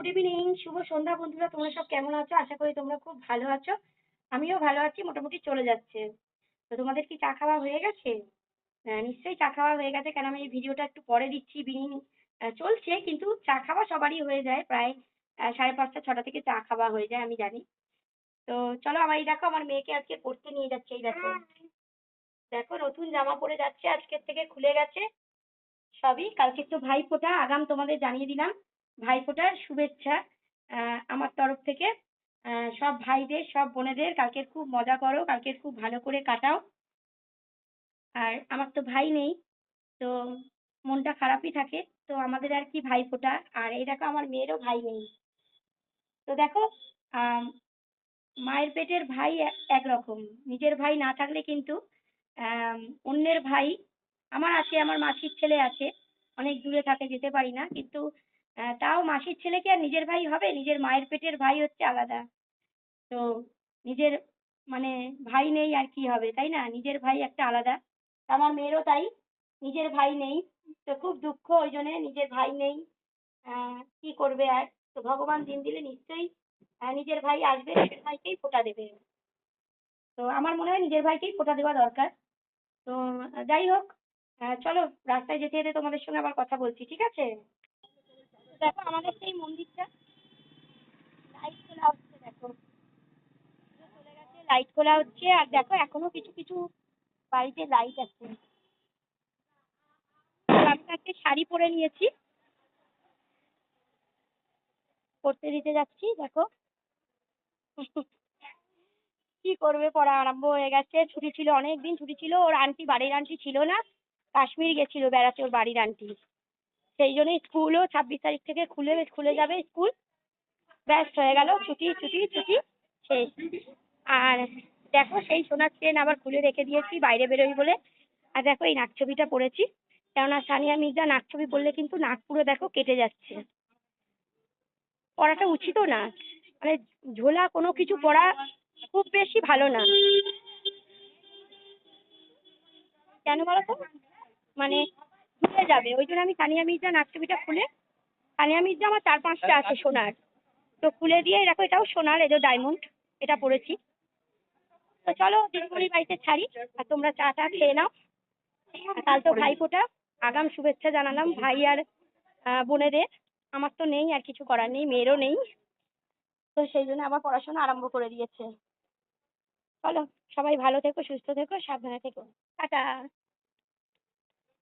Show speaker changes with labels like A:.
A: Good evening, শুভ সন্ধ্যা বন্ধুরা। তোমরা সব কেমন আছো? আশা করি তোমরা খুব ভালো আছো। আমিও ভালো আছি, মোটামুটি চলে যাচ্ছে। তো তোমাদের কি চা খাওয়া হয়ে গেছে? নিশ্চয়ই চা খাওয়া হয়ে গেছে, কেন আমি এই ভিডিওটা একটু পরে দিচ্ছি। ইভিনিং চলছে, কিন্তু চা খাওয়া সবারই হয়ে যায় প্রায় ৫:৩০ ৬টা থেকে চা খাওয়া হয়ে যায়, আমি জানি। তো চলো, আমার এই দেখো, আমার মেয়েকে আজকে পড়তে নিয়ে যাচ্ছে। এই দেখো, দেখো নতুন জামা পরে যাচ্ছে, আজকের থেকে খুলে গেছে সবই। কালকে তো ভাইফোঁটা, আগাম তোমাদের জানিয়ে দিলাম ভাইফোঁটার শুভেচ্ছা আমার তরফ থেকে। সব ভাইদের, সব বোনেদের কালকে খুব মজা করো, কালকে খুব ভালো করে কাটাও। আর আমার তো ভাই নেই, তো মনটা খারাপই থাকে। তো আমাদের আর কি ভাইফোঁটা। আর এই দেখো, আমার মেয়েরও ভাই নেই। তো দেখো, আম মায়ের পেটের ভাই একরকম। নিজের ভাই না থাকলে কিন্তু আম অন্যের ভাই আমার আছে, আমার মাসির ছেলে আছে। অনেক দূরে থাকে, যেতে পারি না। কিন্তু তাও মাসির ছেলে কি আর নিজের ভাই হবে? নিজের মায়ের পেটের ভাই হচ্ছে আলাদা। তো নিজের মানে ভাই নেই আর কি হবে, তাই না? নিজের ভাই একটা আলাদা। তো আমার মেয়েরও তাই, নিজের ভাই নেই। তো খুব দুঃখ ওই জন্যে, নিজের ভাই নেই। কি করবে আর? তো ভগবান দিন দিলে নিশ্চয়ই নিজের ভাই আসবে, নিজের ভাইকেই ফোঁটা দেবে। তো আমার মনে হয় নিজের ভাইকেই ফোঁটা দেওয়া দরকার। তো যাই হোক, চলো, রাস্তায় যেতে যেতে তোমাদের সঙ্গে আবার কথা বলছি, ঠিক আছে? তো দেখো, আমাদের সেই মন্দিরটা, লাইট খোলা হচ্ছে দেখো, পুজো চলে গেছে, লাইট খোলা হচ্ছে। আর দেখো, এখনো কিছু কিছু বাড়িতে লাইট আছে। তো আমি তো আজকে শাড়ি পরে নিয়েছি, পড়তে দিতে যাচ্ছি দেখো। কি করবে, পড়া আরম্ভ হয়ে গেছে। ছুটি ছিল, অনেক দিন ছুটি ছিল। ওর আন্টি, বাড়ির আন্টি ছিল না, কাশ্মীর গেছিল বেড়াতে ওর বাড়ির আন্টি। সেই জন্যই স্কুলও ২৬ তারিখ থেকে খুলে খুলে যাবে স্কুল। ব্যাস হয়ে গেল, ছুটি ছুটি ছুটি, শেষ। আর দেখো, সেই সোনার চেন আবার খুলে রেখে দিয়েছি বাইরে বেরোই বলে। আর দেখো, এই নাকছবিটা পরেছি, কেননা সানিয়া মির্জা নাকছবি পরলে কিন্তু নাক পুরো দেখো কেটে যাচ্ছে। পরাটা উচিতও না, মানে ঝোলা কোনো কিছু পরা খুব বেশি ভালো না। কেন বলো তো? মানে ঝুলে যাবে, ওই জন্য আমি সানিয়া মির্জা নাকছবিটা খুলে, সানিয়া মির্জা আমার ৪-৫টা আছে সোনার, তো খুলে দিয়ে দেখো, এটাও সোনার, এই যে ডায়মন্ড, এটা পরেছি। তো চলো, দিদিমণির বাড়িতে ছাড়ি, আর তোমরা চা টা খেয়ে নাও। আর কাল তো ভাইফোঁটা, আগাম শুভেচ্ছা জানালাম ভাই আর বোনেদের। আমার তো নেই, আর কিছু করার নেই, মেয়েরও নেই। তো সেই জন্য আবার পড়াশোনা আরম্ভ করে দিয়েছে। চলো, সবাই ভালো থেকো, সুস্থ থেকো, সাবধানে থেকো। টাটা।